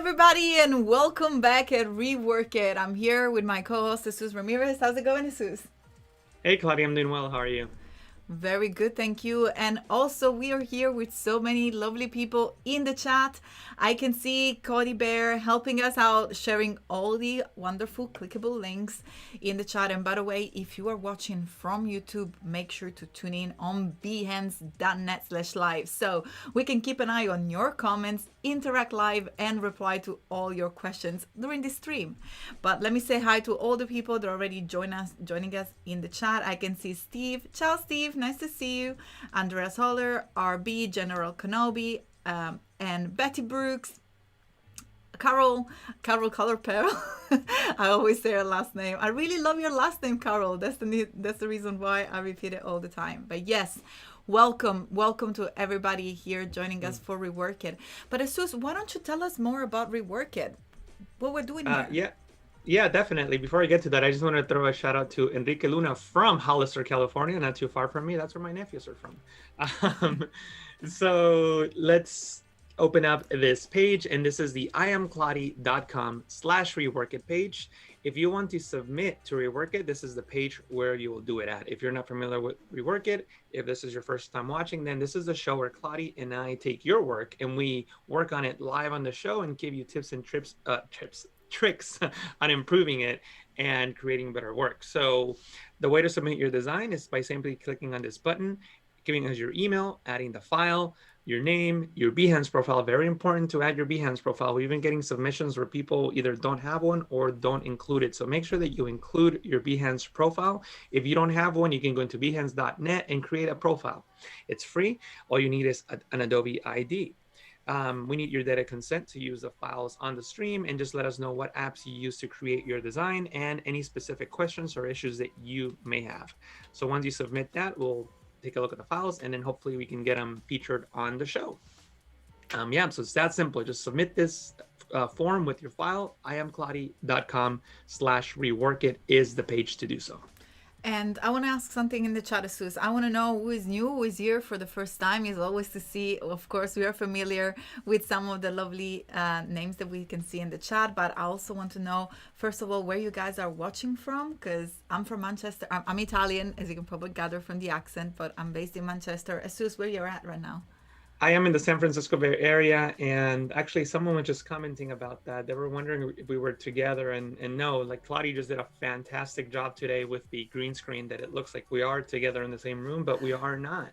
everybody, and welcome back at Rework It. I'm here with my co-host, Jesús Ramirez. How's it going, Jesús? Hey, Kladi, I'm doing well. How are you? Very good, thank you. And also, we are here with so many lovely people in the chat. I can see Cody Bear helping us out, sharing all the wonderful clickable links in the chat. And by the way, if you are watching from YouTube, make sure to tune in on behance.net/live so we can keep an eye on your comments, interact live, and reply to all your questions during the stream. But let me say hi to all the people that already joining us in the chat. I can see Steve. Ciao, Steve. Nice to see you. Andreas Holler, RB, General Kenobi, and Betty Brooks, Carol Color Pearl. I always say her last name. I really love your last name, Carol. That's the reason why I repeat it all the time. But yes, welcome to everybody here joining us for Rework It. But Jesus, why don't you tell us more about Rework It? What we're doing here? Yeah, definitely. Before I get to that, I just want to throw a shout out to Enrique Luna from Hollister, California, not too far from me. That's where my nephews are from. So let's open up this page, and this is the iamkladi.com/reworkit page. If you want to submit to Rework It, this is the page where you will do it at. If you're not familiar with Rework It, if this is your first time watching, then this is the show where Kladi and I take your work and we work on it live on the show and give you tips and tricks on improving it and creating better work. So the way to submit your design is by simply clicking on this button, giving us your email, adding the file, your name, your Behance profile. Very important to add your Behance profile. We've been getting submissions where people either don't have one or don't include it. So make sure that you include your Behance profile. If you don't have one, you can go into behance.net and create a profile. It's free. All you need is an Adobe ID. We need your data consent to use the files on the stream, and just let us know what apps you use to create your design and any specific questions or issues that you may have. So once you submit that, we'll take a look at the files, and then hopefully we can get them featured on the show. So it's that simple. Just submit this form with your file. iamkladi.com/reworkit is the page to do so. And I want to ask something in the chat, Jesus. I want to know who is new, who is here for the first time. Is always to see, of course, we are familiar with some of the lovely names that we can see in the chat. But I also want to know, first of all, where you guys are watching from. Because I'm from Manchester. I'm Italian, as you can probably gather from the accent. But I'm based in Manchester. Jesus, where you're at right now? I am in the San Francisco Bay Area, and actually someone was just commenting about that. They were wondering if we were together, and no, like Kladi just did a fantastic job today with the green screen that it looks like we are together in the same room, but we are not.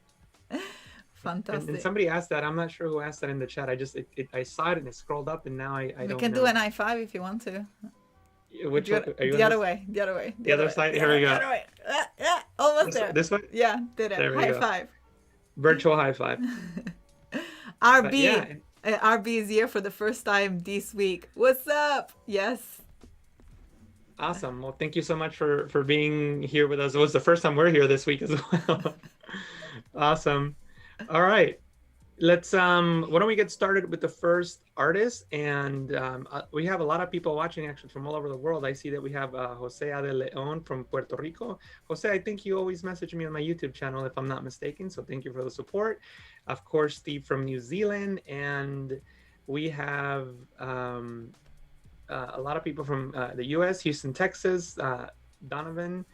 Fantastic. And somebody asked that. I'm not sure who asked that in the chat. I saw it and it scrolled up, and now I don't know. We can do an I-5 if you want to. Which one? Are you the other way. The other way. The other side? Here we go. The other way. Almost there. This way? Yeah, did it. High five. Virtual high five. RB is here for the first time this week. What's up? Yes. Awesome. Well, thank you so much for being here with us. It was the first time we're here this week as well. Awesome. All right. Let's why don't we get started with the first artist? And we have a lot of people watching actually from all over the world. I see that we have Jose de Leon from Puerto Rico. Jose, I think you always message me on my YouTube channel if I'm not mistaken. So thank you for the support. Of course, Steve from New Zealand, and we have a lot of people from the US, Houston, Texas, Donovan,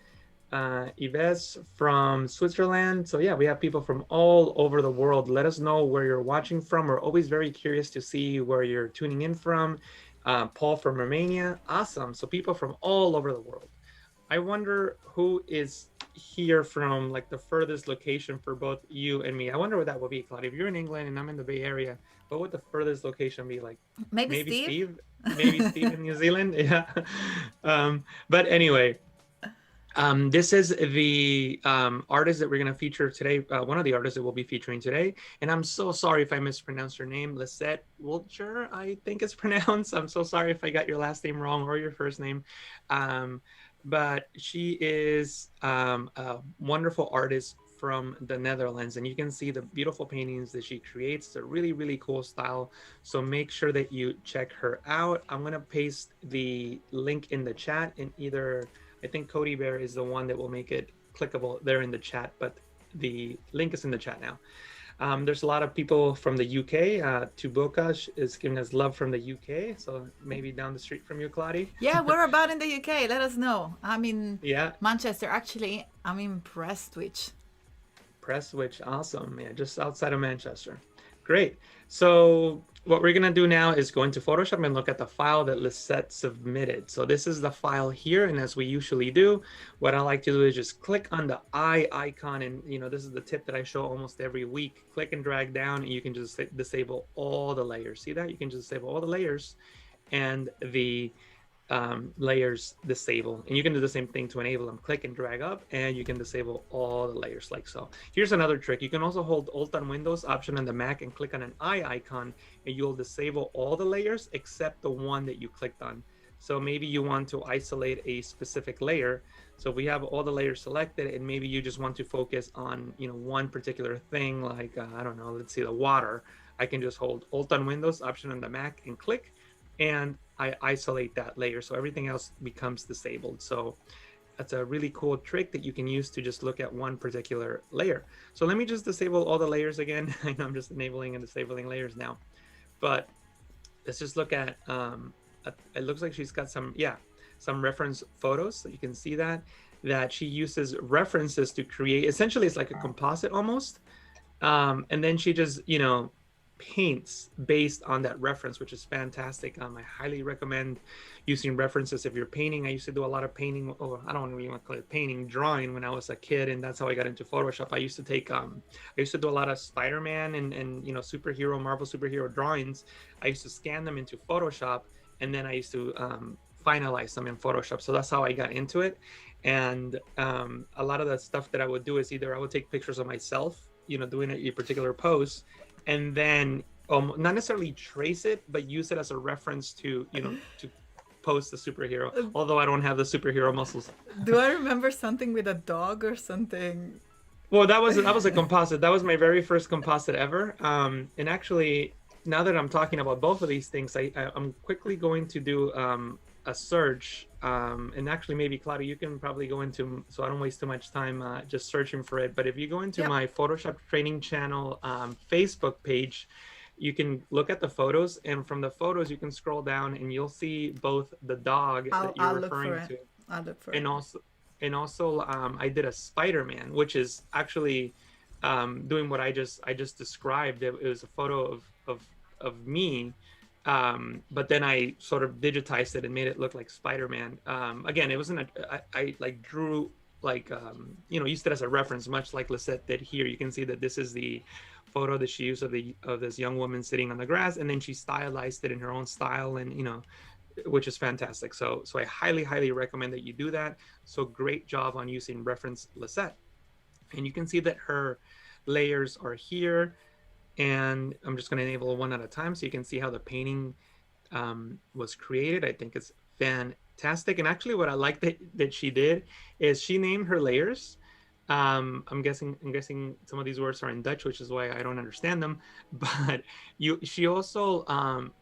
Yves from Switzerland. So yeah, we have people from all over the world. Let us know where you're watching from. We're always very curious to see where you're tuning in from. Paul from Romania. Awesome. So people from all over the world. I wonder who is here from like the furthest location for both you and me. I wonder what that would be, Claudia. If you're in England and I'm in the Bay Area, what would the furthest location be like? Maybe Steve? Maybe Steve in New Zealand. Yeah. But anyway, this is the artist that we're going to feature today. One of the artists that we'll be featuring today. And I'm so sorry if I mispronounced her name. Lisette Woltjer, I think it's pronounced. I'm so sorry if I got your last name wrong or your first name. But she is a wonderful artist from the Netherlands, and you can see the beautiful paintings that she creates. It's a really, really cool style. So make sure that you check her out. I'm going to paste the link in the chat, and I think Cody Bear is the one that will make it clickable there in the chat, but the link is in the chat now. There's a lot of people from the UK. Tuboka is giving us love from the UK, so maybe down the street from you, Kladi. Yeah, where about in the UK? Let us know. I'm in Yeah, Manchester. Actually, I'm in Prestwich. Prestwich, awesome. Yeah, just outside of Manchester. Great. So what we're gonna do now is go into Photoshop and look at the file that Lisette submitted. So this is the file here, and as we usually do, what I like to do is just click on the eye icon, and this is the tip that I show almost every week. Click and drag down, and you can just disable all the layers. See that? You can just disable all the layers, and the layers disable, and you can do the same thing to enable them. Click and drag up, and you can disable all the layers like so. Here's another trick. You can also hold Alt on Windows, Option on the Mac, and click on an eye icon, and you'll disable all the layers except the one that you clicked on. So maybe you want to isolate a specific layer. So we have all the layers selected, and maybe you just want to focus on one particular thing, like I don't know, let's see, the water. I can just hold Alt on Windows, Option on the Mac, and click, and I isolate that layer, so everything else becomes disabled. So that's a really cool trick that you can use to just look at one particular layer. So let me just disable all the layers again. I know I'm just enabling and disabling layers now, but let's just look at, it looks like she's got some reference photos. So you can see that she uses references to create, essentially it's like a composite almost. And then she just, paints based on that reference, which is fantastic. I highly recommend using references if you're painting. I used to do a lot of painting, or I don't really want to call it painting, drawing when I was a kid, and that's how I got into Photoshop. I used to take I used to do a lot of Spider-Man and superhero, Marvel superhero drawings. I used to scan them into Photoshop, and then I used to finalize them in Photoshop. So that's how I got into it. And a lot of the stuff that I would do is either I would take pictures of myself, doing a particular pose, and then not necessarily trace it, but use it as a reference to to pose the superhero. Although I don't have the superhero muscles. Do I remember something with a dog or something? Well, that was a composite. That was my very first composite ever. And actually, now that I'm talking about both of these things, I'm quickly going to do a search. And actually, maybe Kladi, you can probably go into, so I don't waste too much time just searching for it. But if you go into my Photoshop training channel Facebook page, you can look at the photos, and from the photos you can scroll down and you'll see both the dog that you're referring to. I'll look for and it. Also I did a Spider-Man, which is actually doing what I just described. It was a photo of me, but then I sort of digitized it and made it look like Spider-Man. Again, it wasn't I like drew like used it as a reference, much like Lisette did here. You can see that this is the photo that she used of this young woman sitting on the grass, and then she stylized it in her own style, and which is fantastic. So I highly recommend that you do that. So great job on using reference Lisette. And you can see that her layers are here, and I'm just going to enable one at a time so you can see how the painting was created. I think it's fantastic. And actually what I like that she did is she named her layers. I'm guessing some of these words are in Dutch, which is why I don't understand them. But she also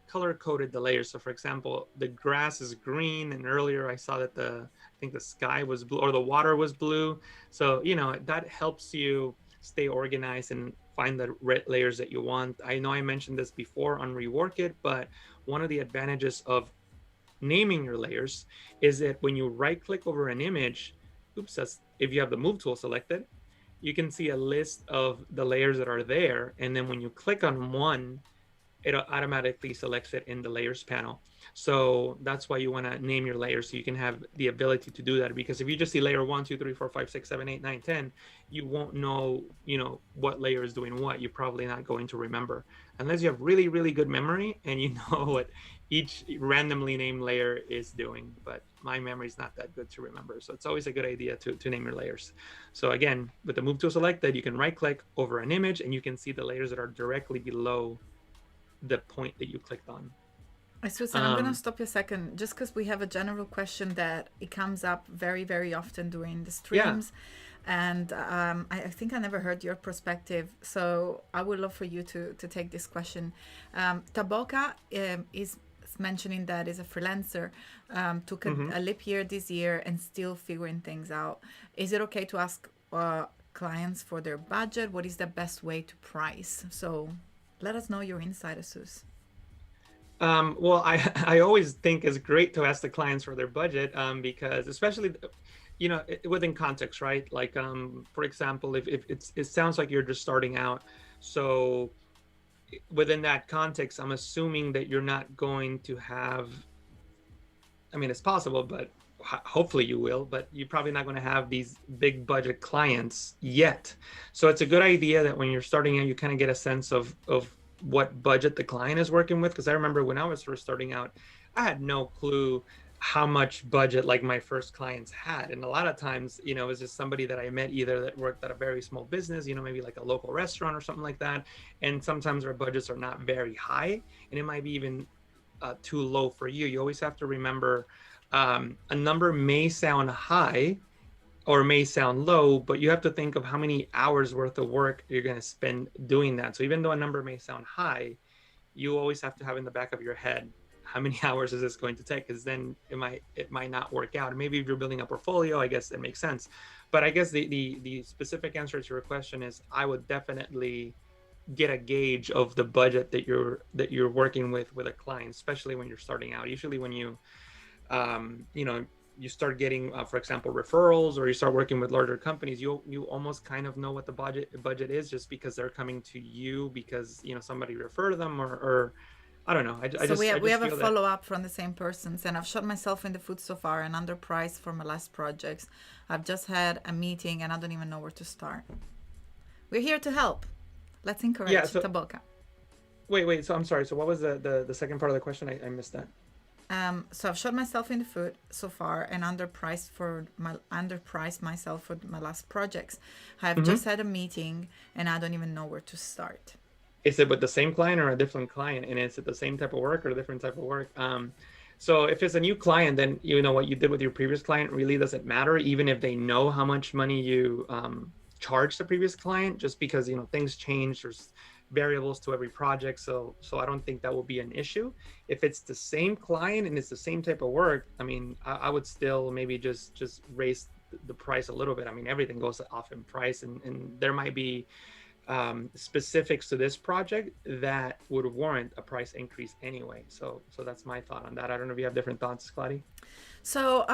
color coded the layers. So for example, the grass is green, and earlier I saw that I think the sky was blue, or the water was blue. So that helps you stay organized and find the layers that you want. I know I mentioned this before on Rework It, but one of the advantages of naming your layers is that when you right click over an image, if you have the move tool selected, you can see a list of the layers that are there, and then when you click on one, it automatically selects it in the layers panel. So that's why you want to name your layers, so you can have the ability to do that. Because if you just see layer 1, 2, 3, 4, 5, 6, 7, 8, 9, 10, you won't know what layer is doing what. You're probably not going to remember, unless you have really good memory and you know what each randomly named layer is doing. But my memory is not that good to remember, so it's always a good idea to name your layers. So again, with the move tool selected, you can right click over an image and you can see the layers that are directly below the point that you clicked on. Susan, I'm going to stop you a second, just because we have a general question that it comes up very often during the streams. And I think I never heard your perspective, so I would love for you to take this question. Taboka is mentioning that is a freelancer, took a leap year this year and still figuring things out. Is it okay to ask clients for their budget? What is the best way to price? So let us know your insight, Jesús. Well, I always think it's great to ask the clients for their budget, because especially, within context, right? Like, for example, if it sounds like you're just starting out, so within that context, I'm assuming that you're not going to have, I mean, it's possible, but hopefully you will, but you're probably not going to have these big budget clients yet. So it's a good idea that when you're starting out, you kind of get a sense of what budget the client is working with. Because I remember when I was first starting out, I had no clue how much budget like my first clients had. And a lot of times, it was just somebody that I met either that worked at a very small business, maybe like a local restaurant or something like that. And sometimes our budgets are not very high, and it might be even too low for you. You always have to remember, a number may sound high or may sound low, but you have to think of how many hours worth of work you're going to spend doing that. So even though a number may sound high, you always have to have in the back of your head, how many hours is this going to take? Because then it might not work out. And maybe if you're building a portfolio, I guess it makes sense. But I guess the specific answer to your question is, I would definitely get a gauge of the budget that you're working with a client, especially when you're starting out. Usually when you you start getting, for example, referrals, or you start working with larger companies, you almost kind of know what the budget is, just because they're coming to you because somebody referred them, or I don't know. We have a follow up from the same persons, and I've shot myself in the foot so far and underpriced for my last projects. I've just had a meeting and I don't even know where to start. We're here to help. Let's encourage Taboca. Wait. So I'm sorry. So what was the second part of the question? I missed that. So I've shot myself in the foot so far and underpriced myself for my last projects. I've just had a meeting and I don't even know where to start. Is it with the same client or a different client? And is it the same type of work or a different type of work? So if it's a new client, then what you did with your previous client really doesn't matter, even if they know how much money you charged the previous client, just because things change. There's variables to every project, so I don't think that will be an issue. If it's the same client and it's the same type of work, I mean, I would still maybe just raise the price a little bit. I mean, everything goes off in price, and there might be specifics to this project that would warrant a price increase anyway. So that's my thought on that. I don't know if you have different thoughts, Kladi. So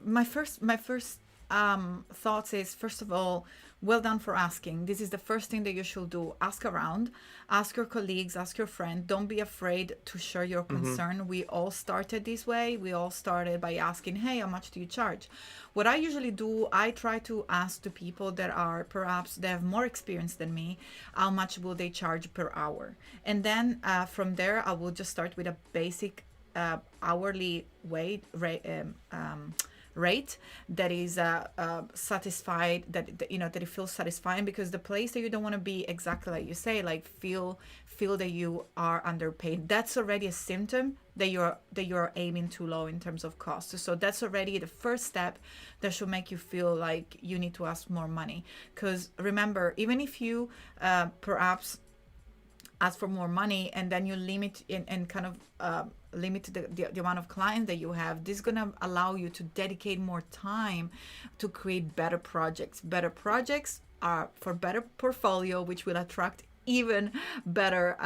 my first thoughts is, first of all, well done for asking. This is the first thing that you should do. Ask around, ask your colleagues, ask your friend. Don't be afraid to share your concern. We all started this way. We all started by asking, hey, how much do you charge? What I usually do, I try to ask the people that are perhaps they have more experience than me, how much will they charge per hour? And then from there, I will just start with a basic hourly rate that is satisfied, that it feels satisfying, because the place that you don't want to be, exactly like you say, like feel that you are underpaid, that's already a symptom that you're aiming too low in terms of cost. So that's already the first step that should make you feel like you need to ask more money. Because remember, even if you perhaps ask for more money and then you limit and kind of limit the amount of clients that you have, this is going to allow you to dedicate more time to create better projects. Better projects are for better portfolio, which will attract even better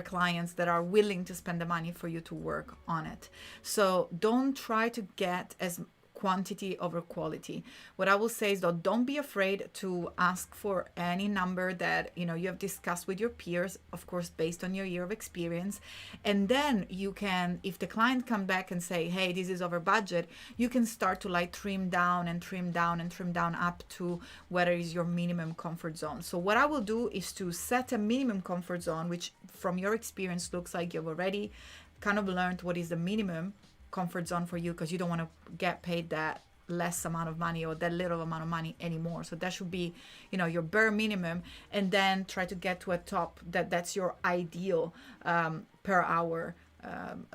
clients that are willing to spend the money for you to work on it. So don't try to get as quantity over quality. What I will say is, though, don't be afraid to ask for any number that you have discussed with your peers, of course based on your year of experience. And then you can, if the client come back and say, hey, this is over budget, you can start to trim down up to whether is your minimum comfort zone. So what I will do is to set a minimum comfort zone, which from your experience looks like you've already kind of learned what is the minimum comfort zone for you, because you don't want to get paid that less amount of money or that little amount of money anymore. So that should be your bare minimum, and then try to get to a top that's your ideal per hour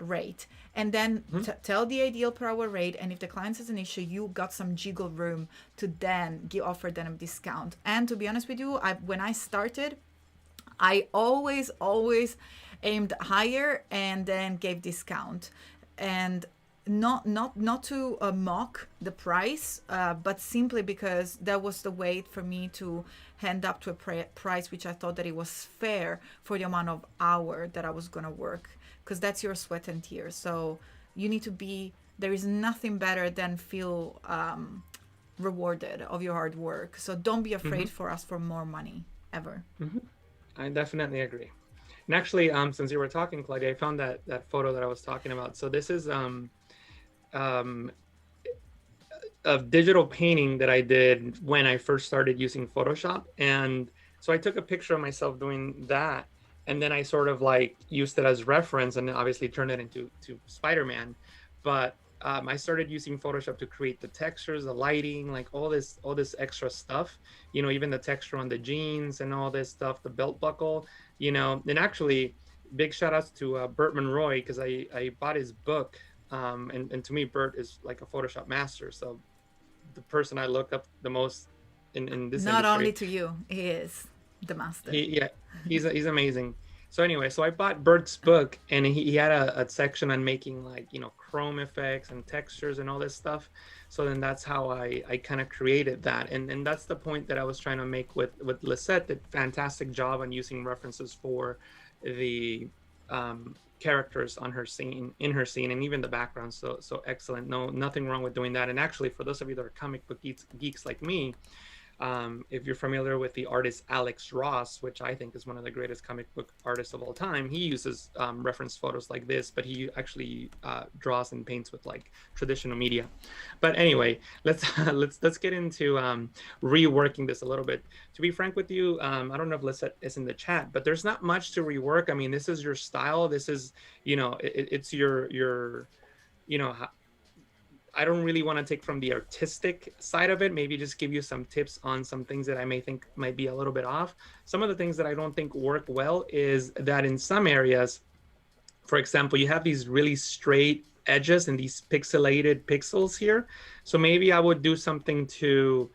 rate, and then tell the ideal per hour rate. And if the client has an issue, you got some jiggle room to then offer them a discount. And to be honest with you, when I started, I always aimed higher and then gave discount. And not to mock the price, but simply because that was the way for me to hand up to a price which I thought that it was fair for the amount of hour that I was gonna work, because that's your sweat and tears. So you need to be. There is nothing better than feel rewarded of your hard work. So don't be Mm-hmm. afraid for ask for more money ever. Mm-hmm. I definitely agree. And actually, since you were talking, Claudia, I found that photo that I was talking about. So this is um, a digital painting that I did when I first started using Photoshop. And so I took a picture of myself doing that. And then I sort of like used it as reference and obviously turned it into Spider-Man. But I started using Photoshop to create the textures, the lighting, like all this extra stuff, you know, even the texture on the jeans and all this stuff, the belt buckle, you know. And actually, big shout outs to Burt Monroy, because I bought his book. And to me, Burt is like a Photoshop master. So the person I look up the most in this Not only industry. to you, he is the master. Yeah, he's amazing. So anyway, so I bought Bert's book, and he had a section on making, like, you know, chrome effects and textures and all this stuff. So then that's how I kind of created that, and that's the point that I was trying to make with Lisette. Did fantastic job on using references for the characters on her scene, in her scene, and even the background. So excellent. No, nothing wrong with doing that. And actually, for those of you that are comic book geeks like me, if you're familiar with the artist Alex Ross, which I think is one of the greatest comic book artists of all time, he uses reference photos like this, but he actually draws and paints with like traditional media. But anyway, let's let's get into reworking this a little bit. To be frank with you, I don't know if Lisette is in the chat, but there's not much to rework. I mean, this is your style. This is, you know, it's your you know, I don't really want to take from the artistic side of it. Maybe just give you some tips on some things that I may think might be a little bit off. Some of the things that I don't think work well is that in some areas, for example, you have these really straight edges and these pixelated pixels here. So maybe I would do something to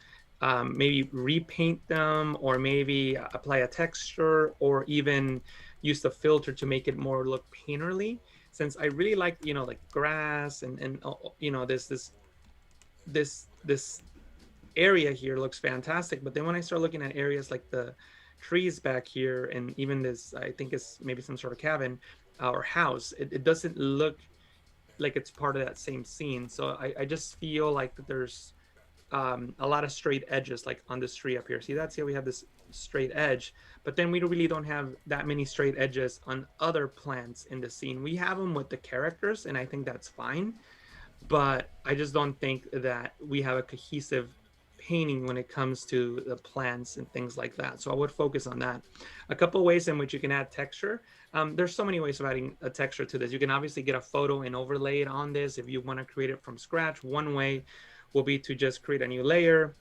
maybe repaint them, or maybe apply a texture, or even use the filter to make it more look painterly. Since I really like, you know, like grass and you know, this area here looks fantastic. But then when I start looking at areas like the trees back here, and even this, I think it's maybe some sort of cabin or house, it doesn't look like it's part of that same scene. So I just feel like that there's a lot of straight edges, like on this tree up here. See, that's here we have this straight edge, but then we really don't have that many straight edges on other plants in the scene. We have them with the characters, and I think that's fine, but I just don't think that we have a cohesive painting when it comes to the plants and things like that. So I would focus on that. A couple of ways in which you can add texture. There's so many ways of adding a texture to this. You can obviously get a photo and overlay it on this if you want to create it from scratch. One way will be to just create a new layer,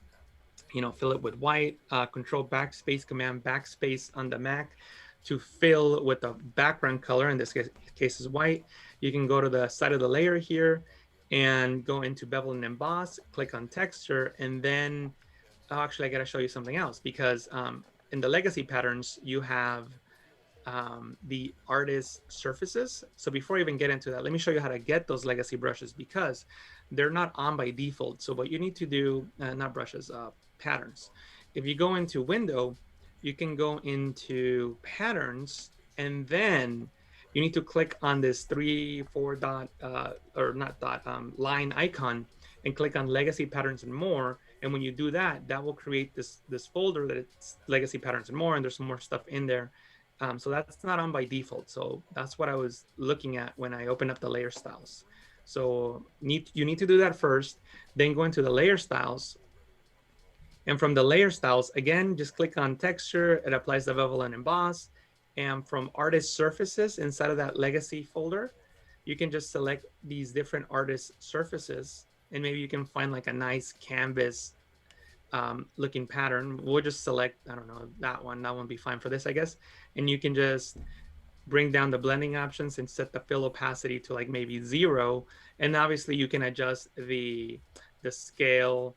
you know, fill it with white, control backspace, command backspace on the Mac to fill with the background color. In this case is white. You can go to the side of the layer here and go into bevel and emboss, click on texture, and then actually I gotta show you something else, because in the legacy patterns you have the artist surfaces. So before I even get into that, let me show you how to get those legacy brushes, because they're not on by default. So what you need to do, not brushes, patterns. If you go into window, you can go into patterns, and then you need to click on this 3-4 dot or not dot line icon, and click on legacy patterns and more. And when you do that, that will create this folder that it's legacy patterns and more, and there's some more stuff in there. So that's not on by default. So that's what I was looking at when I opened up the layer styles. So you need to do that first, then go into the layer styles. And from the layer styles, again, just click on texture. It applies the bevel and emboss. And from artist surfaces inside of that legacy folder, you can just select these different artist surfaces. And maybe you can find like a nice canvas looking pattern. We'll just select, I don't know, that one would be fine for this, I guess. And you can just bring down the blending options and set the fill opacity to like maybe 0. And obviously you can adjust the scale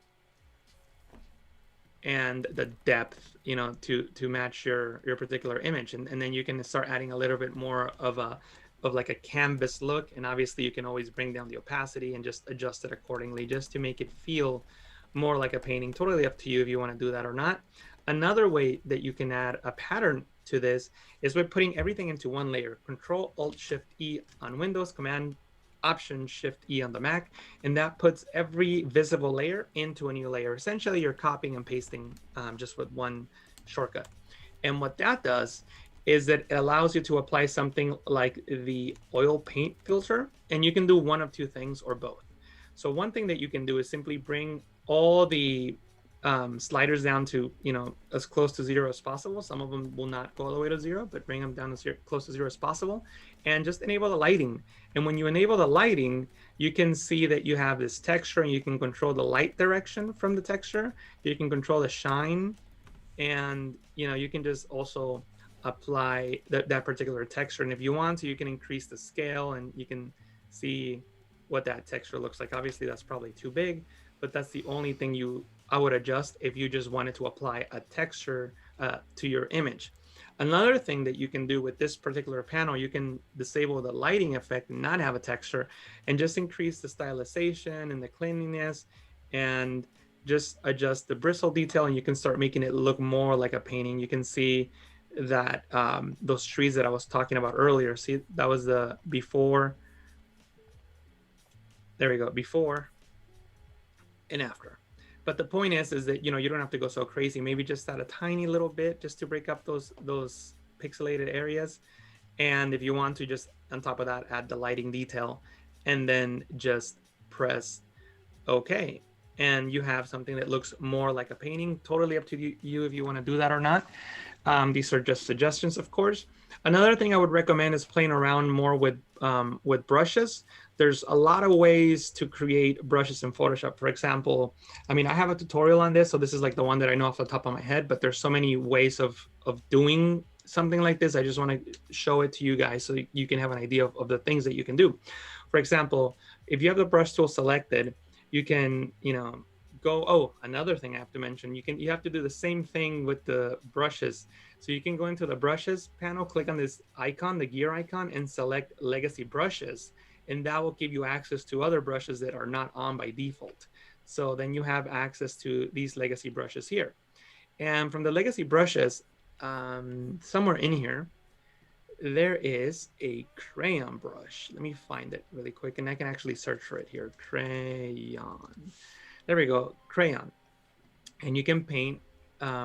and the depth, you know, to match your particular image. And then you can start adding a little bit more of a like a canvas look. And obviously you can always bring down the opacity and just adjust it accordingly just to make it feel more like a painting. Totally up to you if you want to do that or not. Another way that you can add a pattern to this is by putting everything into one layer. Control Alt Shift E on Windows, Command Option Shift E on the Mac, and that puts every visible layer into a new layer. Essentially, you're copying and pasting just with one shortcut. And what that does is that it allows you to apply something like the oil paint filter, and you can do one of two things or both. So one thing that you can do is simply bring all the sliders down to, you know, as close to zero as possible. Some of them will not go all the way to zero, but bring them down as close to zero as possible, and just enable the lighting. And when you enable the lighting, you can see that you have this texture, and you can control the light direction from the texture. You can control the shine, and you know, you can just also apply that particular texture. And if you want to, you can increase the scale, and you can see what that texture looks like. Obviously that's probably too big, but that's the only thing I would adjust if you just wanted to apply a texture to your image. Another thing that you can do with this particular panel, you can disable the lighting effect and not have a texture, and just increase the stylization and the cleanliness, and just adjust the bristle detail, and you can start making it look more like a painting. You can see that those trees that I was talking about earlier, see, that was the before. There we go, before and after. But the point is that, you know, you don't have to go so crazy. Maybe just add a tiny little bit just to break up those pixelated areas. And if you want to, just on top of that, add the lighting detail, and then just press OK. And you have something that looks more like a painting. Totally up to you if you want to do that or not. These are just suggestions, of course. Another thing I would recommend is playing around more with brushes. There's a lot of ways to create brushes in Photoshop. For example, I mean, I have a tutorial on this, so this is like the one that I know off the top of my head, but there's so many ways of doing something like this. I just want to show it to you guys so you can have an idea of the things that you can do. For example, if you have the brush tool selected, you can, you know, go, oh, another thing I have to mention, you have to do the same thing with the brushes. So you can go into the brushes panel, click on this icon, the gear icon, and select legacy brushes, and that will give you access to other brushes that are not on by default. So then you have access to these legacy brushes here. And from the legacy brushes, somewhere in here, there is a crayon brush. Let me find it really quick, and I can actually search for it here. Crayon. There we go, crayon. And you can paint, let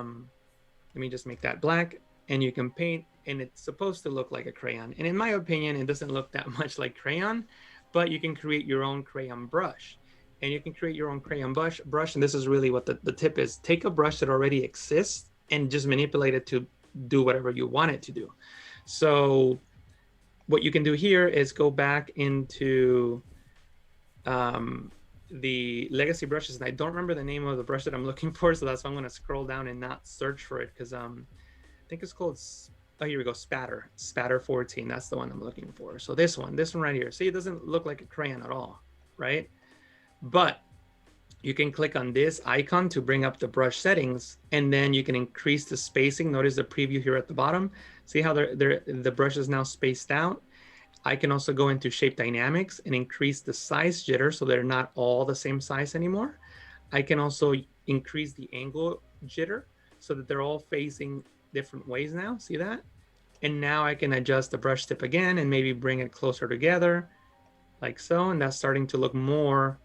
me just make that black, and you can paint, and it's supposed to look like a crayon. And in my opinion, it doesn't look that much like crayon, but you can create your own crayon brush. And you can create your own crayon brush, and this is really what the tip is. Take a brush that already exists and just manipulate it to do whatever you want it to do. So what you can do here is go back into the legacy brushes, and I don't remember the name of the brush that I'm looking for, so that's why I'm going to scroll down and not search for it, because I think it's called, oh, here we go, Spatter 14. That's the one I'm looking for. So this one right here. See, it doesn't look like a crayon at all, right? But you can click on this icon to bring up the brush settings, and then you can increase the spacing. Notice the preview here at the bottom. See how the brush is now spaced out? I can also go into shape dynamics and increase the size jitter so they're not all the same size anymore. I can also increase the angle jitter so that they're all facing different ways now. See that? And now I can adjust the brush tip again and maybe bring it closer together like so. And that's starting to look more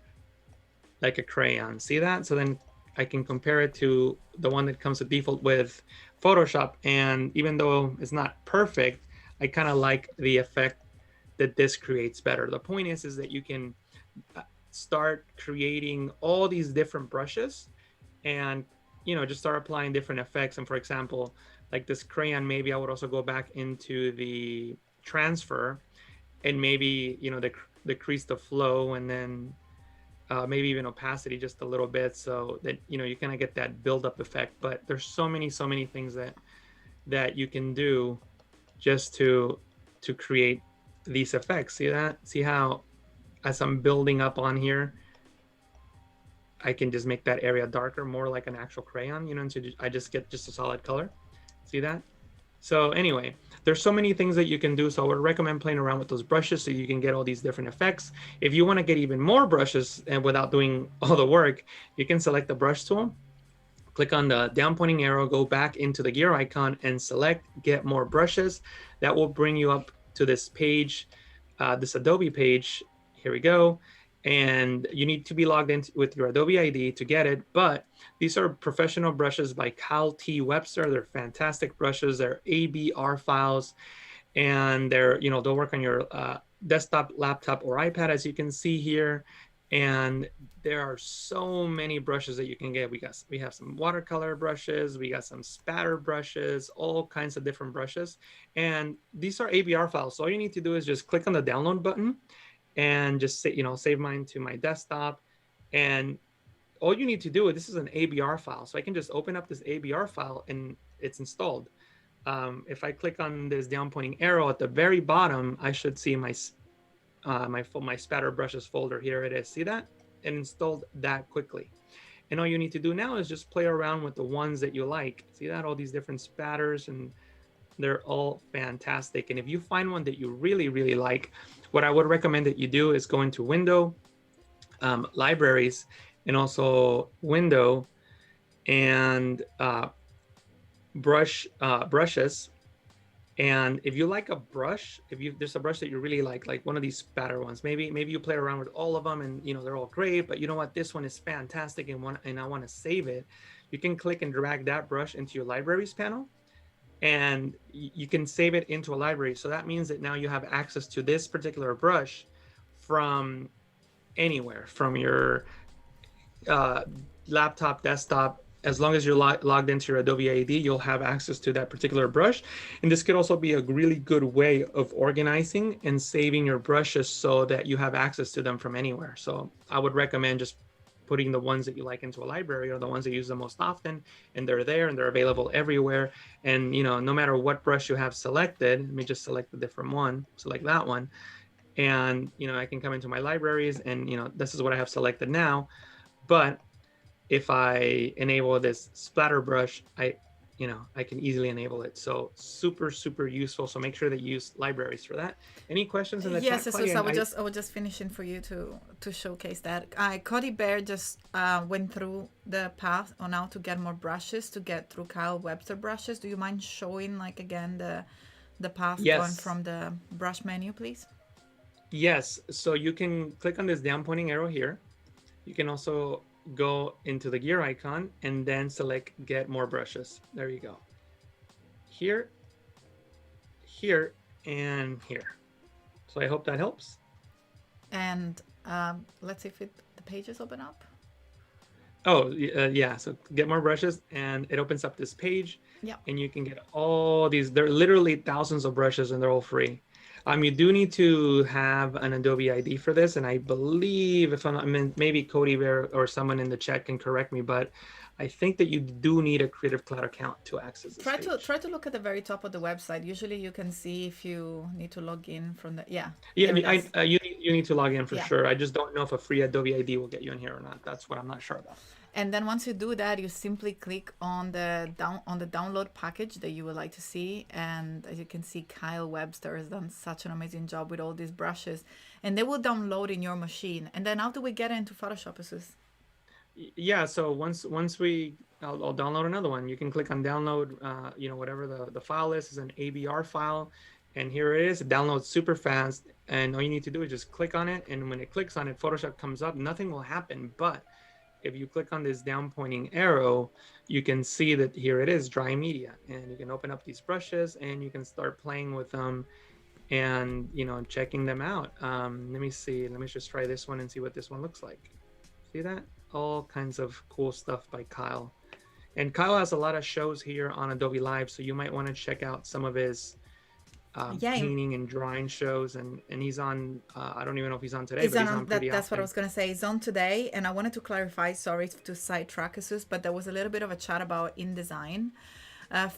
like a crayon. See that? So then I can compare it to the one that comes with default with Photoshop. And even though it's not perfect, I kind of like the effect that this creates better. The point is that you can start creating all these different brushes and, you know, just start applying different effects. And for example, like this crayon, maybe I would also go back into the transfer and maybe, you know, decrease the flow, and then maybe even opacity just a little bit, so that, you know, you kind of get that build-up effect. But there's so many things that you can do just to create these effects. See that? See how as I'm building up on here, I can just make that area darker, more like an actual crayon, you know, and so I just get just a solid color. See that? So anyway, there's so many things that you can do. So I would recommend playing around with those brushes so you can get all these different effects. If you want to get even more brushes and without doing all the work, you can select the brush tool, click on the down pointing arrow, go back into the gear icon and select get more brushes. That will bring you up to this page, this Adobe page. Here we go. And you need to be logged in with your Adobe ID to get it. But these are professional brushes by Kyle T. Webster. They're fantastic brushes. They're ABR files, and they're, you know, they'll work on your desktop, laptop, or iPad, as you can see here. And there are so many brushes that you can get. We have some watercolor brushes, we got some spatter brushes, all kinds of different brushes. And these are ABR files. So all you need to do is just click on the download button and just say, you know, save mine to my desktop. And all you need to do, this is an ABR file. So I can just open up this ABR file and it's installed. If I click on this down pointing arrow at the very bottom, I should see my spatter brushes folder. Here it is. See that? It installed that quickly. And all you need to do now is just play around with the ones that you like. See that? All these different spatters, and they're all fantastic. And if you find one that you really, really like, what I would recommend that you do is go into Window, Libraries, and also Window and Brushes. And if you like a brush, there's a brush that you really like one of these spatter ones, maybe you play around with all of them and you know they're all great, but you know what, this one is fantastic and I want to save it, you can click and drag that brush into your libraries panel, and you can save it into a library. So that means that now you have access to this particular brush from anywhere, from your laptop, desktop. As long as you're logged into your Adobe ID, you'll have access to that particular brush. And this could also be a really good way of organizing and saving your brushes so that you have access to them from anywhere. So I would recommend just putting the ones that you like into a library, or the ones that you use the most often, and they're there and they're available everywhere. And you know, no matter what brush you have selected, let me just select a different one, select that one. And you know, I can come into my libraries and you know, this is what I have selected now. But if I enable this splatter brush, I can easily enable it. So super, super useful. So make sure that you use libraries for that. Any questions in the Yes, chat? Jesus, I was just finishing for you to showcase that. Cody Bear just went through the path on how to get more brushes to get through Kyle Webster brushes. Do you mind showing like again the path going from the brush menu, please? Yes. So you can click on this down pointing arrow here. You can also go into the gear icon and then select get more brushes. There you go. Here, here, and here. So I hope that helps. And let's see if the pages open up. Oh, yeah. So get more brushes, and it opens up this page. Yeah. And you can get all these. There are literally thousands of brushes, and they're all free. You do need to have an Adobe ID for this, and I believe, if I'm not, maybe Cody or someone in the chat can correct me, but I think that you do need a Creative Cloud account to access this page. Try to look at the very top of the website. Usually, you can see if you need to log in from the Yeah. You need to log in for sure. I just don't know if a free Adobe ID will get you in here or not. That's what I'm not sure about. And then once you do that, you simply click on the download package that you would like to see. And as you can see, Kyle Webster has done such an amazing job with all these brushes, and they will download in your machine. And then how do we get into Photoshop, Jesus? Yeah, so once I'll download another one. You can click on download, whatever the file is an ABR file. And here it is. It downloads super fast. And all you need to do is just click on it. And when it clicks on it, Photoshop comes up. Nothing will happen. But if you click on this down pointing arrow, you can see that here it is, dry media. And you can open up these brushes and you can start playing with them and, checking them out. Let me see. Let me just try this one and see what this one looks like. See that? All kinds of cool stuff by Kyle. And Kyle has a lot of shows here on Adobe Live, so you might want to check out some of his painting and drawing shows. And he's on, I don't even know if he's on today, but he's on pretty That's often. what I was going to say. He's on today. And I wanted to clarify, sorry to sidetrack us, but there was a little bit of a chat about InDesign.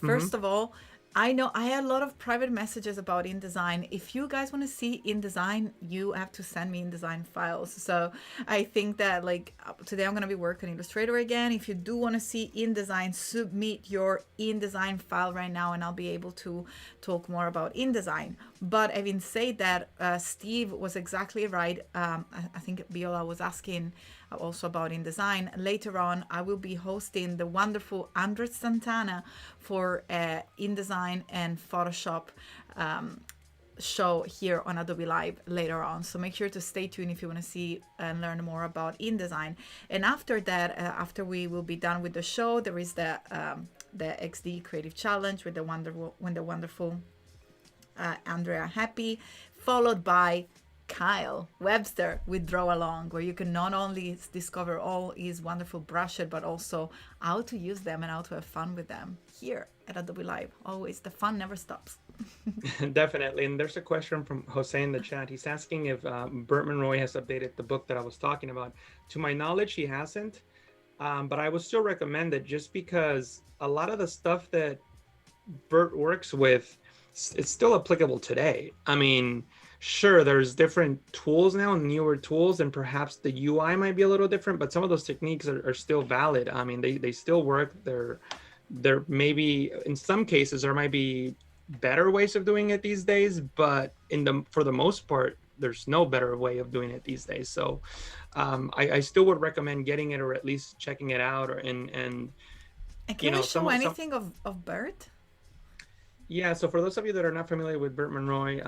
First of all, I know I had a lot of private messages about InDesign. If you guys want to see InDesign, you have to send me InDesign files. So I think that like today I'm going to be working on Illustrator again. If you do want to see InDesign, submit your InDesign file right now and I'll be able to talk more about InDesign. But having said that, Steve was exactly right. I think Biola was asking also about InDesign. Later on, I will be hosting the wonderful Andres Santana for InDesign and Photoshop show here on Adobe Live later on. So make sure to stay tuned if you want to see and learn more about InDesign. And after that, after we will be done with the show, there is the XD Creative Challenge with the wonderful Andrea Happy, followed by Kyle Webster with Draw Along, where you can not only discover all his wonderful brushes, but also how to use them and how to have fun with them here at Adobe Live. Always, the fun never stops. Definitely. And there's a question from Jose in the chat. He's asking if Bertman Roy has updated the book that I was talking about. To my knowledge, he hasn't. But I would still recommend it just because a lot of the stuff that Bert works with, it's still applicable today. I mean, sure, there's different tools now, newer tools, and perhaps the UI might be a little different, but some of those techniques are still valid. I mean, they still work. There maybe, in some cases, there might be better ways of doing it these days, but for the most part, there's no better way of doing it these days. So I still would recommend getting it or at least checking it out. And can we show anything of Bert? Yeah, so for those of you that are not familiar with Bert Monroy,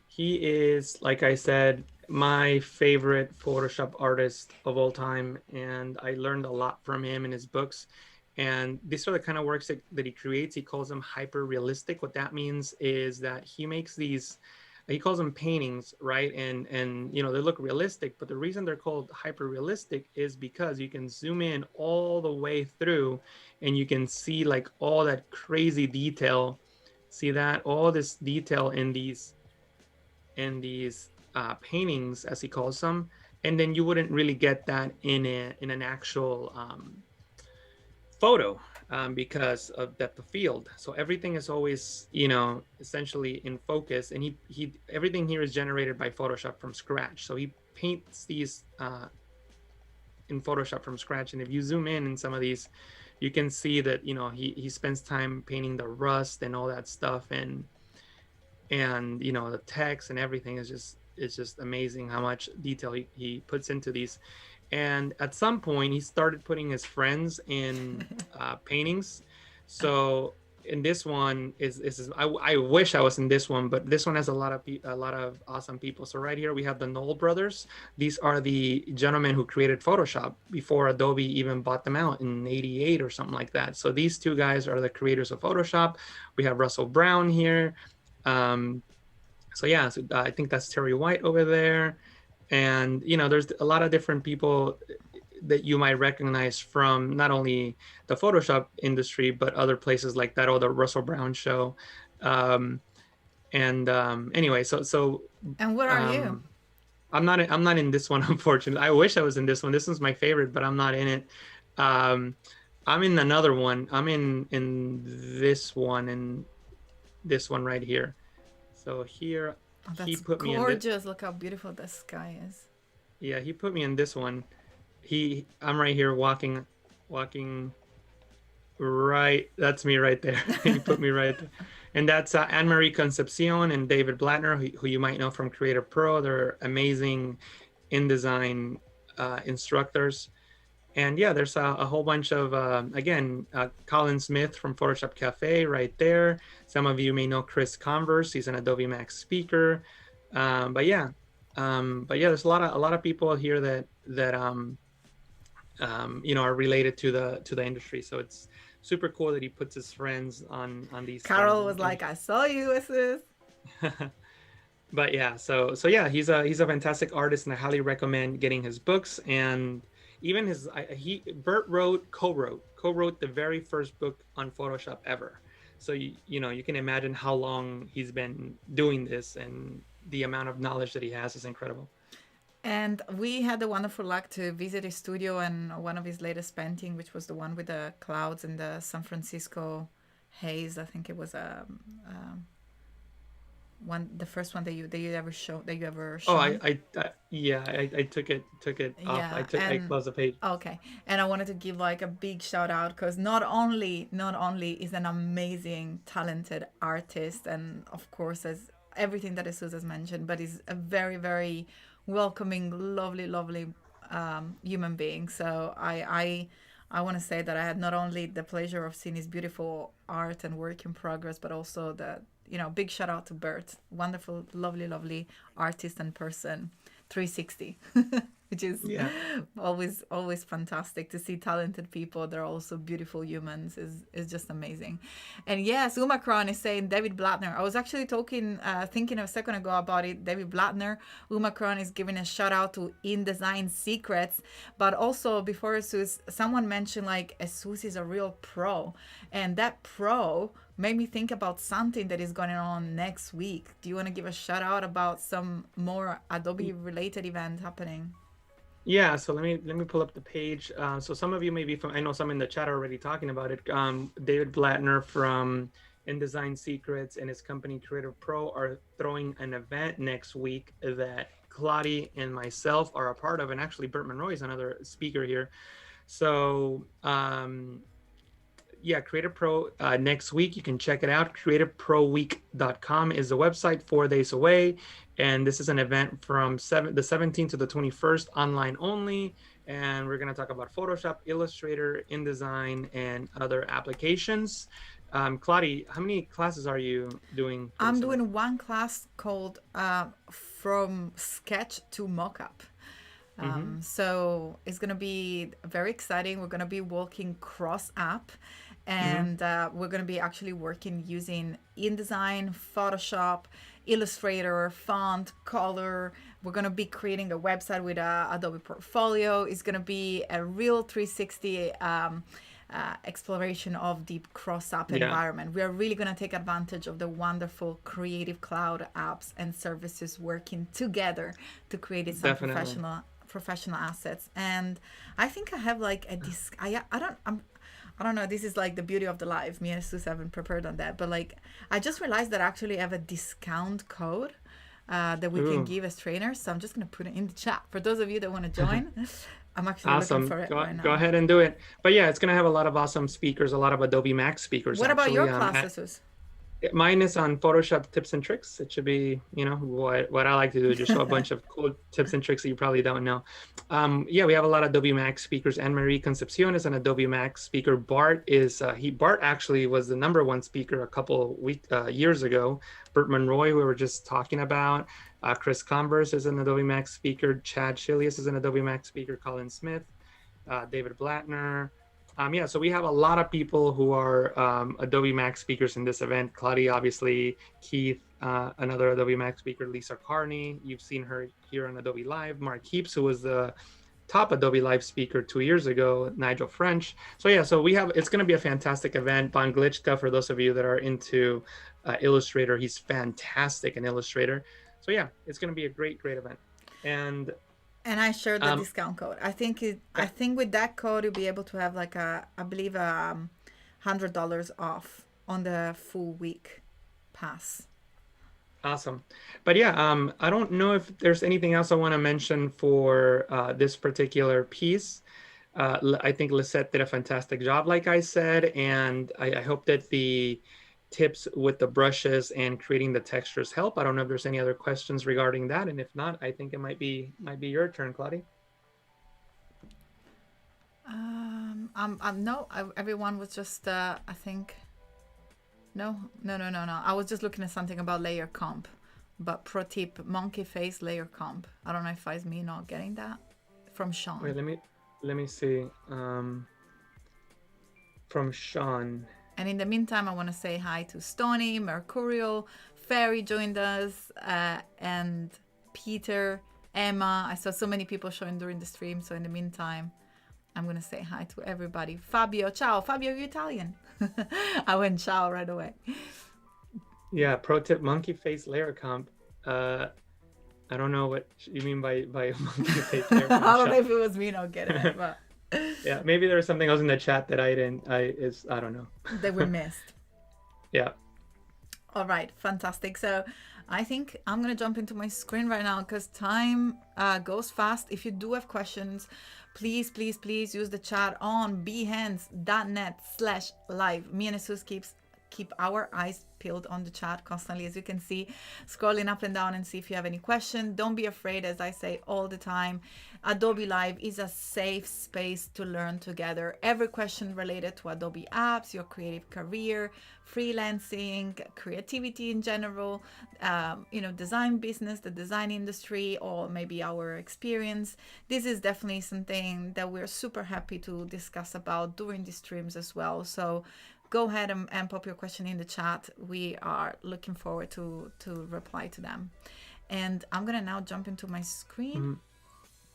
he is, like I said, my favorite Photoshop artist of all time, and I learned a lot from him in his books. And these are the kind of works that he creates. He calls them hyper realistic. What that means is that he makes these, he calls them paintings, right? And you know, they look realistic, but the reason they're called hyper realistic is because you can zoom in all the way through and you can see like all that crazy detail. See that? All this detail in these paintings, as he calls them, and then you wouldn't really get that in an actual photo because of depth of field. So everything is always, you know, essentially in focus, and he everything here is generated by Photoshop from scratch. So he paints these in Photoshop from scratch, and if you zoom in some of these, you can see that, you know, he spends time painting the rust and all that stuff, and you know, the text and everything is just, it's just amazing how much detail he puts into these. And at some point he started putting his friends in paintings. So in this one I wish I was in this one, but this one has a lot of awesome people. So right here we have the Knoll brothers. These are the gentlemen who created Photoshop before Adobe even bought them out in '88 or something like that. So these two guys are the creators of Photoshop. We have Russell Brown here. So yeah, so I think that's Terry White over there. And, you know, there's a lot of different people that you might recognize from not only the Photoshop industry, but other places like that, or the Russell Brown show. Anyway, so. And where are you? I'm not in this one, unfortunately. I wish I was in this one. This one's my favorite, but I'm not in it. I'm in another one. I'm in this one and this one right here. So here, he put me in gorgeous. Look how beautiful the sky is. Yeah, he put me in this one. I'm right here walking right. That's me right there. He put me right there. And that's Anne-Marie Concepcion and David Blattner, who you might know from Creative Pro. They're amazing InDesign instructors. And yeah, there's a whole bunch of, again, Colin Smith from Photoshop Cafe right there. Some of you may know Chris Converse. He's an Adobe Max speaker. But yeah, there's a lot of people here that you know, are related to the industry. So it's super cool that he puts his friends on these. Carol was like, I saw you, sis. But yeah, so yeah, he's a fantastic artist, and I highly recommend getting his books. And even Bert co-wrote the very first book on Photoshop ever. So you know, you can imagine how long he's been doing this, and the amount of knowledge that he has is incredible. And we had the wonderful luck to visit his studio and one of his latest painting, which was the one with the clouds and the San Francisco Hayes. I think it was the first one that you ever Oh, shown. yeah, I took it off. Yeah, I and closed the page. okay, and I wanted to give like a big shout out because not only is an amazing talented artist, and of course as everything that Jesus has mentioned, but is a very very welcoming, lovely human being. So I want to say that I had not only the pleasure of seeing his beautiful art and work in progress, but also the big shout out to Bert, wonderful, lovely artist and person, 360. Which is Yeah. always fantastic to see talented people. They're also beautiful humans. Is just amazing. And yes, Umacron is saying David Blattner. I was actually thinking a second ago about it. David Blattner. Umacron is giving a shout out to InDesign Secrets, but also before Jesus, someone mentioned like Jesus is a real pro, and that pro made me think about something that is going on next week. Do you want to give a shout out about some more Adobe related event happening? Yeah, so let me pull up the page. So some of you may be from, I know some in the chat are already talking about it. David Blattner from InDesign Secrets and his company Creative Pro are throwing an event next week that Kladi and myself are a part of, and actually Bert Monroe is another speaker here. So yeah, Creative Pro next week. You can check it out. CreativeProWeek.com is the website, 4 days away. And this is an event from the 17th to the 21st, online only. And we're going to talk about Photoshop, Illustrator, InDesign, and other applications. Kladi, how many classes are you doing? I'm doing one class called From Sketch to Mockup. So it's going to be very exciting. We're going to be working cross app, and we're going to be actually working using InDesign, Photoshop, Illustrator, font, color. We're going to be creating a website with Adobe Portfolio. It's going to be a real 360 exploration of the cross-app environment. We are really going to take advantage of the wonderful Creative Cloud apps and services working together to create some professional assets. And I think I have like a I don't know, this is like the beauty of the live. Me and Jesus haven't prepared on that, but like I just realized that I actually have a discount code that we can give as trainers. So I'm just going to put it in the chat for those of you that want to join. I'm actually looking for it right now. Go ahead and do it. But yeah, it's going to have a lot of awesome speakers, a lot of Adobe Max speakers. What about your classes? Mine is on Photoshop tips and tricks. It should be, what I like to do is just show a bunch of cool tips and tricks that you probably don't know. Yeah, we have a lot of Adobe Max speakers. Anne-Marie Concepcion is an Adobe Max speaker. Bart actually was the #1 speaker a couple years ago. Bert Monroe, we were just talking about. Chris Converse is an Adobe Max speaker. Chad Chilius is an Adobe Max speaker. Colin Smith, David Blattner. Yeah, so we have a lot of people who are Adobe Max speakers in this event. Kladi, obviously, Keith, another Adobe Max speaker, Lisa Carney. You've seen her here on Adobe Live. Mark Heaps, who was the top Adobe Live speaker 2 years ago. Nigel French. So yeah, so it's going to be a fantastic event. Von Glitchka, for those of you that are into Illustrator, he's fantastic in Illustrator. So yeah, it's going to be a great event. And I shared the discount code. I think with that code you'll be able to have like I believe $100 off on the full week pass. Awesome. But yeah, I don't know if there's anything else I want to mention for this particular piece. I think Lisette did a fantastic job, like I said, and I hope that the tips with the brushes and creating the textures help. I don't know if there's any other questions regarding that, and if not, I think it might be your turn, Kladi. No, everyone was just I think no. I was just looking at something about layer comp, but pro tip, monkey face layer comp. I don't know if it's me not getting that from Sean. Wait, let me see. From Sean. And in the meantime, I want to say hi to Stony, Mercurial, Fairy joined us, and Peter, Emma. I saw so many people showing during the stream. So in the meantime, I'm going to say hi to everybody. Fabio, ciao. Fabio, you're Italian. I went ciao right away. Yeah, pro tip, monkey face layer comp. I don't know what you mean by monkey face layer comp. I don't know if it was me not getting it, but... Yeah, maybe there was something else in the chat that I don't know. That we missed. Yeah. All right, fantastic. So I think I'm going to jump into my screen right now because time goes fast. If you do have questions, please, please, please use the chat on behance.net/live. Me and Jesus keep our eyes peeled on the chat constantly, as you can see, scrolling up and down and see if you have any question. Don't be afraid, as I say all the time. Adobe Live is a safe space to learn together. Every question related to Adobe apps, your creative career, freelancing, creativity in general, design business, the design industry, or maybe our experience. This is definitely something that we're super happy to discuss about during the streams as well. So go ahead and pop your question in the chat. We are looking forward to reply to them. And I'm gonna now jump into my screen.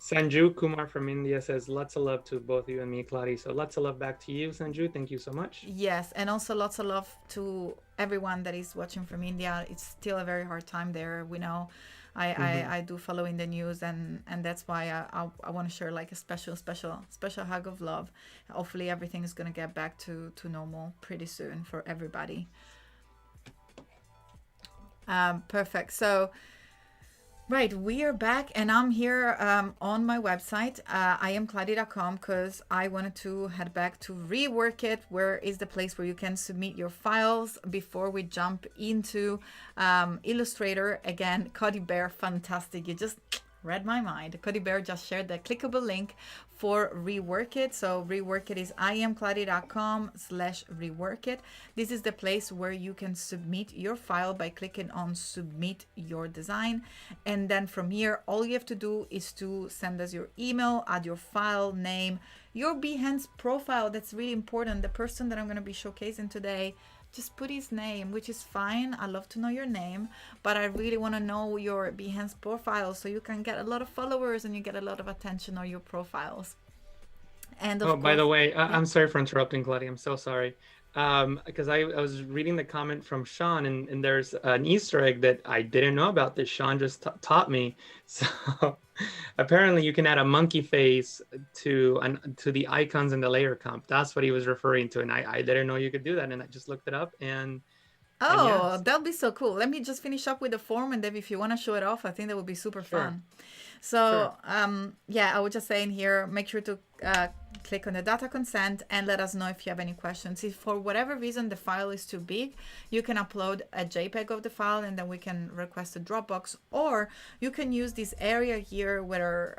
Sanju Kumar from India says, lots of love to both you and me, Kladi. So lots of love back to you, Sanju. Thank you so much. Yes, and also lots of love to everyone that is watching from India. It's still a very hard time there. We know. I do follow in the news, and that's why I want to share like a special hug of love. Hopefully everything is gonna get back to normal pretty soon for everybody. Perfect. So right, we are back, and I'm here on my website. I am Kladi.com because I wanted to head back to Rework It, where is the place where you can submit your files before we jump into Illustrator. Again, Cody Bear, fantastic. You just read my mind. Cody Bear just shared the clickable link for Rework It. So Rework It is iamkladi.com/rework it. This is the place where you can submit your file by clicking on submit your design. And then from here, all you have to do is to send us your email, add your file name, your Behance profile. That's really important. The person that I'm going to be showcasing today, just put his name, which is fine. I love to know your name, but I really want to know your Behance profile so you can get a lot of followers and you get a lot of attention on your profiles. And of course, by the way, I'm sorry for interrupting, Kladi. I'm so sorry. Because I was reading the comment from Sean, and there's an Easter egg that I didn't know about that Sean just taught me. So apparently you can add a monkey face to the icons in the layer comp. That's what he was referring to, and I didn't know you could do that, and I just looked it up, and oh, that'll be so cool. Let me just finish up with the form, and then if you want to show it off, I think that would be super fun. So yeah, I was just saying here, make sure to click on the data consent and let us know if you have any questions. If for whatever reason the file is too big, you can upload a JPEG of the file and then we can request a Dropbox, or you can use this area here where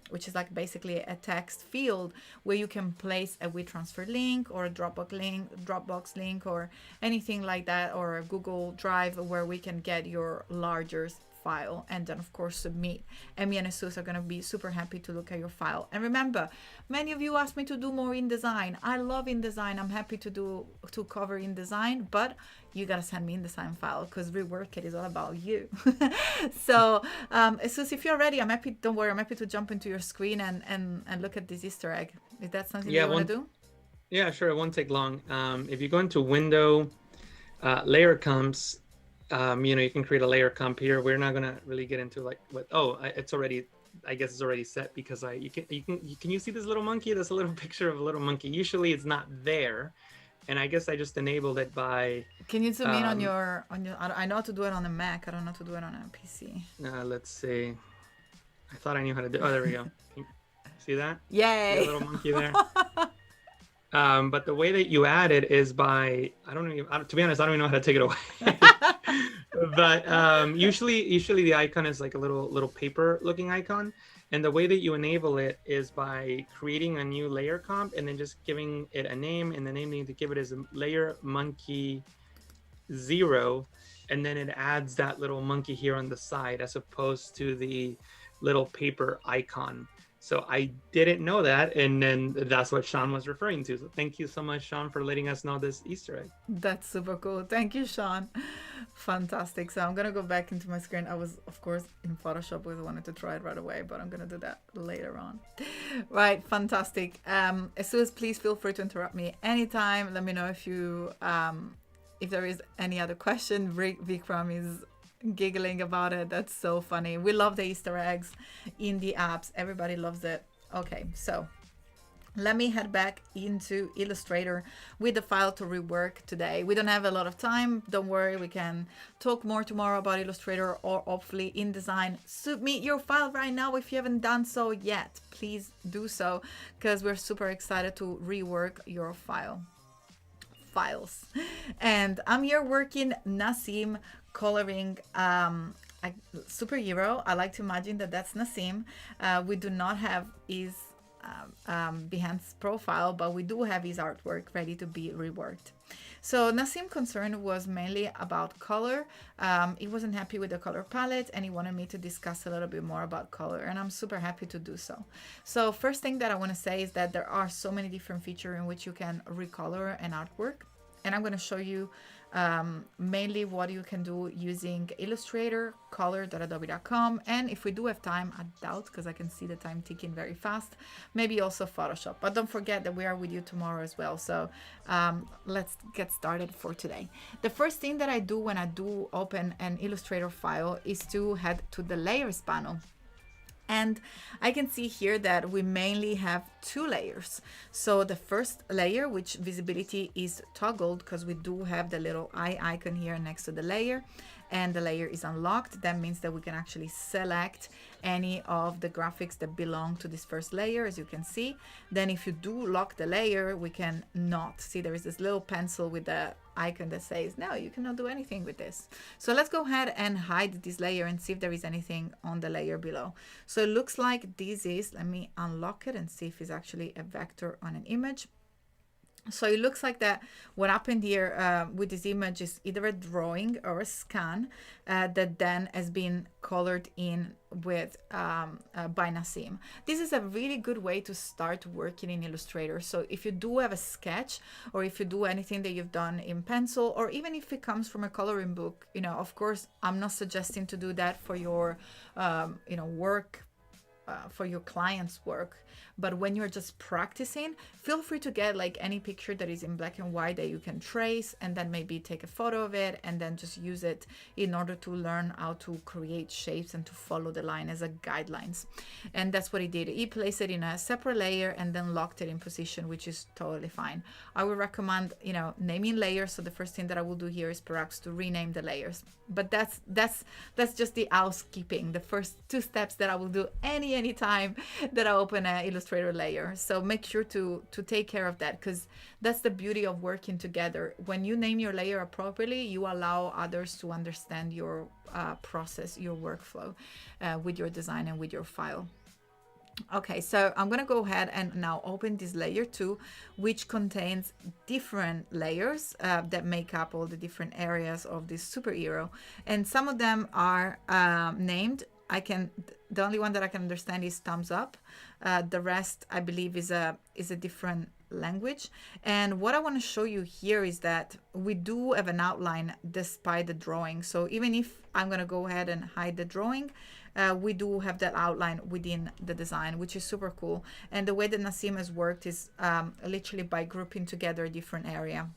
which is like basically a text field where you can place a WeTransfer link or a Dropbox link or anything like that, or a Google Drive where we can get your larger file and then of course submit. And me and Jesus are going to be super happy to look at your file. And remember, many of you asked me to do more InDesign. I love InDesign. I'm happy to cover InDesign, but you got to send me InDesign file because Rework It is all about you. So Jesus, if you're ready, I'm happy. Don't worry, I'm happy to jump into your screen and look at this Easter egg. Is that something that you want to do? Yeah, sure. It won't take long. If you go into Window, Layer Comps, you can create a layer comp here. We're not gonna really get into like what. It's already. I guess it's already set because can you see this little monkey? There's a little picture of a little monkey. Usually it's not there, and I guess I just enabled it by. Can you zoom in on your? I know how to do it on a Mac. I don't know how to do it on a PC. Let's see. I thought I knew how to do. Oh, there we go. See that? Yay! See a little monkey there. But the way that you add it is by to be honest, I don't even know how to take it away. But usually the icon is like a little paper looking icon, and the way that you enable it is by creating a new layer comp and then just giving it a name, and the name you need to give it is a layer monkey 0, and then it adds that little monkey here on the side as opposed to the little paper icon. So I didn't know that, and then that's what Sean was referring to. So thank you so much, Sean, for letting us know this Easter egg. That's super cool. Thank you, Sean. Fantastic. So I'm going to go back into my screen. I was, of course, in Photoshop because I wanted to try it right away, but I'm going to do that later on. Right. Fantastic. Jesus, please feel free to interrupt me anytime. Let me know if you, if there is any other question. Vikram is giggling about it. That's so funny. We love the Easter eggs in the apps. Everybody loves it. Okay, so Let me head back into Illustrator with the file to rework today. We don't have a lot of time. Don't worry, we can talk more tomorrow about Illustrator or hopefully InDesign. Submit your file right now if you haven't done so yet. Please do so because we're super excited to rework your files. And I'm here working Nassim coloring a superhero. I like to imagine that that's Nassim. We do not have his Behance profile, but we do have his artwork ready to be reworked. So Nassim's concern was mainly about color. He wasn't happy with the color palette and he wanted me to discuss a little bit more about color, and I'm super happy to do so. So first thing that I want to say is that there are so many different features in which you can recolor an artwork, and I'm going to show you mainly what you can do using Illustrator, color.adobe.com, and if we do have time, I doubt because I can see the time ticking very fast, maybe also Photoshop. But don't forget that we are with you tomorrow as well. So let's get started for today. The first thing that I do when I do open an Illustrator file is to head to the layers panel. And I can see here that we mainly have two layers. So the first layer, which visibility is toggled because we do have the little eye icon here next to the layer, and the layer is unlocked. That means that we can actually select any of the graphics that belong to this first layer, as you can see. Then if you do lock the layer, we can not see there is this little pencil with the icon that says no, you cannot do anything with this. So let's go ahead and hide this layer and see if there is anything on the layer below. So it looks like this is, let me unlock it and see if it's actually a vector on an image. So it looks like that what happened here with this image is either a drawing or a scan that then has been colored in with by Nassim. This is a really good way to start working in Illustrator. So if you do have a sketch, or if you do anything that you've done in pencil, or even if it comes from a coloring book, you know, of course, I'm not suggesting to do that for your, you know, work, for your client's work. But when you're just practicing, feel free to get like any picture that is in black and white that you can trace, and then maybe take a photo of it and then just use it in order to learn how to create shapes and to follow the line as a guidelines. And that's what he did. He placed it in a separate layer and then locked it in position, which is totally fine. I would recommend, you know, naming layers. So the first thing that I will do here is perhaps to rename the layers. But that's just the housekeeping, the first two steps that I will do any time that I open an Illustrator layer. So make sure to take care of that, because that's the beauty of working together. When you name your layer appropriately, you allow others to understand your process, your workflow with your design and with your file. Okay, so I'm gonna go ahead and now open this layer 2, which contains different layers that make up all the different areas of this superhero, and some of them are named. The only one that I can understand is thumbs up. The rest, I believe, is a different language. And what I want to show you here is that we do have an outline despite the drawing. So even if I'm going to go ahead and hide the drawing, we do have that outline within the design, which is super cool. And the way that Nassim has worked is literally by grouping together a different area,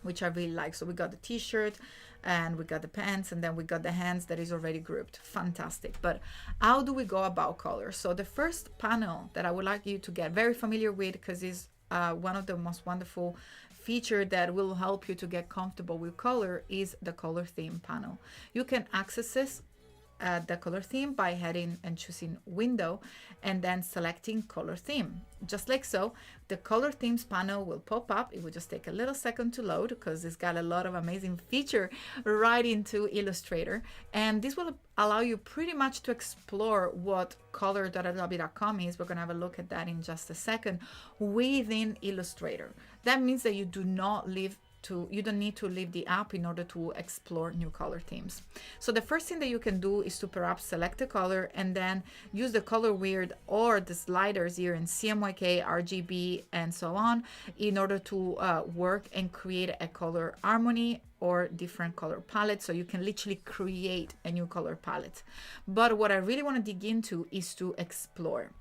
which I really like. So we got the t-shirt and we got the pants, and then we got the hands that is already grouped. Fantastic. But how do we go about color? So the first panel that I would like you to get very familiar with, because it's one of the most wonderful feature that will help you to get comfortable with color, is the color theme panel. You can access this the color theme by heading and choosing window and then selecting color theme. Just like so, the color themes panel will pop up. It will just take a little second to load because it's got a lot of amazing feature right into Illustrator, and this will allow you pretty much to explore what color.adobe.com is. We're going to have a look at that in just a second within Illustrator. That means that you don't need to leave the app in order to explore new color themes. So the first thing that you can do is to perhaps select a color and then use the color wheel or the sliders here in CMYK, RGB, and so on in order to work and create a color harmony or different color palette. So you can literally create a new color palette. But what I really want to dig into is to explore.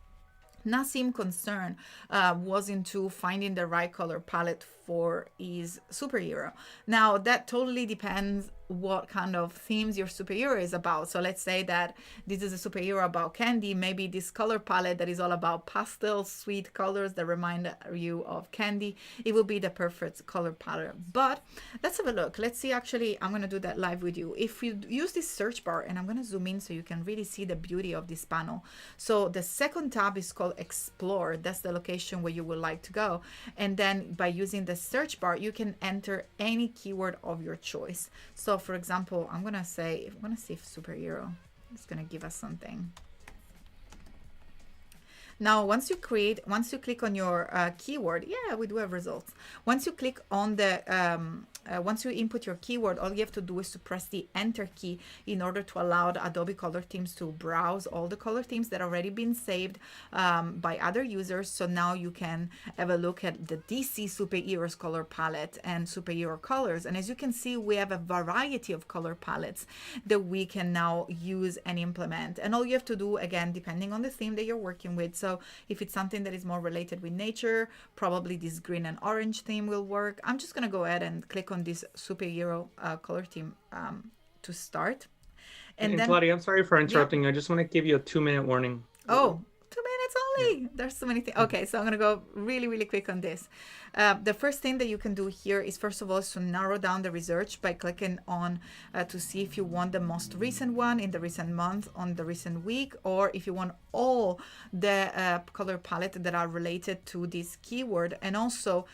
Nassim's concern was into finding the right color palette for is superhero. Now that totally depends what kind of themes your superhero is about. So let's say that this is a superhero about candy. Maybe this color palette that is all about pastel sweet colors that remind you of candy, it will be the perfect color palette. But let's have a look. Let's see. Actually, I'm going to do that live with you. If you use this search bar, and I'm going to zoom in so you can really see the beauty of this panel. So the second tab is called Explore. That's the location where you would like to go. And then by using the search bar, you can enter any keyword of your choice. So for example, I'm gonna see if superhero is gonna give us something. Now, once you click on your keyword, yeah, we do have results. Once you click on the, once you input your keyword, all you have to do is to press the Enter key in order to allow the Adobe Color Themes to browse all the color themes that already been saved by other users. So now you can have a look at the DC Superheroes color palette and superhero colors. And as you can see, we have a variety of color palettes that we can now use and implement. And all you have to do, again, depending on the theme that you're working with. So if it's something that is more related with nature, probably this green and orange theme will work. I'm just going to go ahead and click on this superhero color theme to start. And then, Kladi, I'm sorry for interrupting. Yeah. I just want to give you a 2-minute warning. Oh, 2 minutes only. Yeah. There's so many things. Okay, so I'm going to go really, really quick on this. The first thing that you can do here is, first of all, to narrow down the research by clicking on to see if you want the most recent one in the recent month, on the recent week, or if you want all the color palette that are related to this keyword. And also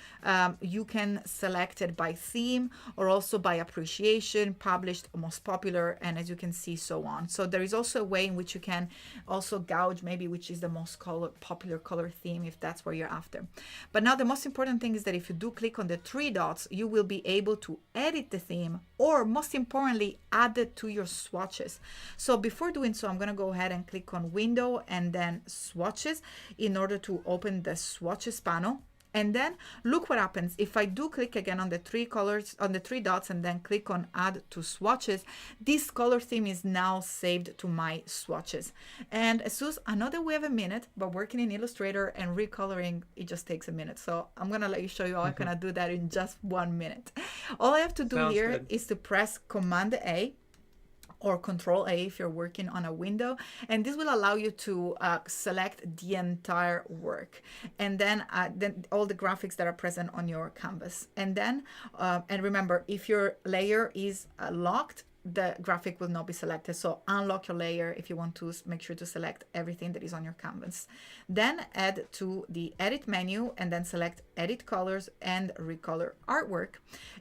you can select it by theme or also by appreciation, published, most popular, and as you can see, so on. So there is also a way in which you can also gauge maybe which is the most popular color theme, if that's what you're after. But now the most important thing is that if you do click on the 3 dots, you will be able to edit the theme, or most importantly, add it to your swatches. So before doing so, I'm going to go ahead and click on Window and then Swatches in order to open the Swatches panel. And then look what happens. If I do click again on the 3 colors, on the 3 dots, and then click on Add to Swatches, this color theme is now saved to my swatches. And as soon as I know that we have a minute, but working in Illustrator and recoloring, it just takes a minute. So I'm gonna let you show you how I can do that in just 1 minute. All I have to do here is to press Command A or Control A if you're working on a window, and this will allow you to select the entire work, and then all the graphics that are present on your canvas. And then and remember, if your layer is locked, the graphic will not be selected. So unlock your layer if you want to make sure to select everything that is on your canvas. Then add to the edit menu and then select edit colors and recolor artwork.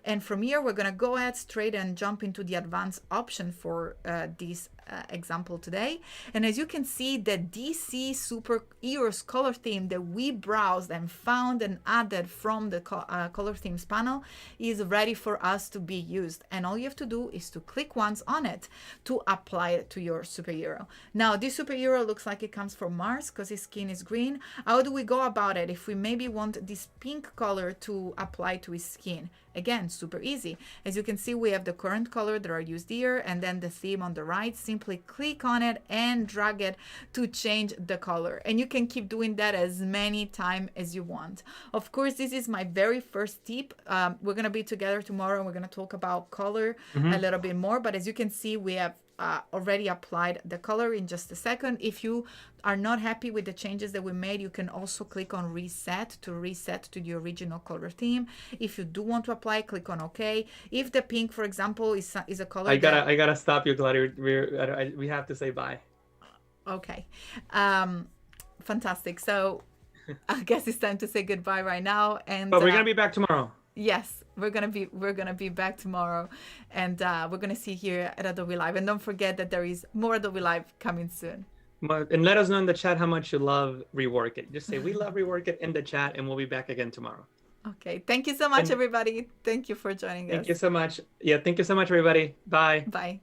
And from here, we're going to go ahead straight and jump into the advanced option for this example today. And as you can see, the DC Superheroes color theme that we browsed and found and added from the color themes panel is ready for us to be used. And all you have to do is to click once on it to apply it to your superhero. Now, this superhero looks like it comes from Mars because his skin is green. How do we go about it if we maybe want this pink color to apply to his skin? Again, super easy. As you can see, we have the current color that are used here, and then the theme on the right. Simply click on it and drag it to change the color. And you can keep doing that as many times as you want. Of course, this is my very first tip. We're going to be together tomorrow and we're going to talk about color a little bit more. But as you can see, we have already applied the color in just a second. If you are not happy with the changes that we made, you can also click on reset to the original color theme. If you do want to apply, click on OK. If the pink, for example, is a color I gotta stop you, Kladi. We have to say bye. Okay. Fantastic. So I guess it's time to say goodbye right now. But we're gonna be back tomorrow. Yes, we're gonna be back tomorrow, and we're gonna see here at Adobe Live. And don't forget that there is more Adobe Live coming soon. And let us know in the chat how much you love Rework It. Just say we love Rework It in the chat, and we'll be back again tomorrow. Okay, thank you so much, everybody. Thank you for joining us. Thank you so much. Yeah, thank you so much, everybody. Bye. Bye.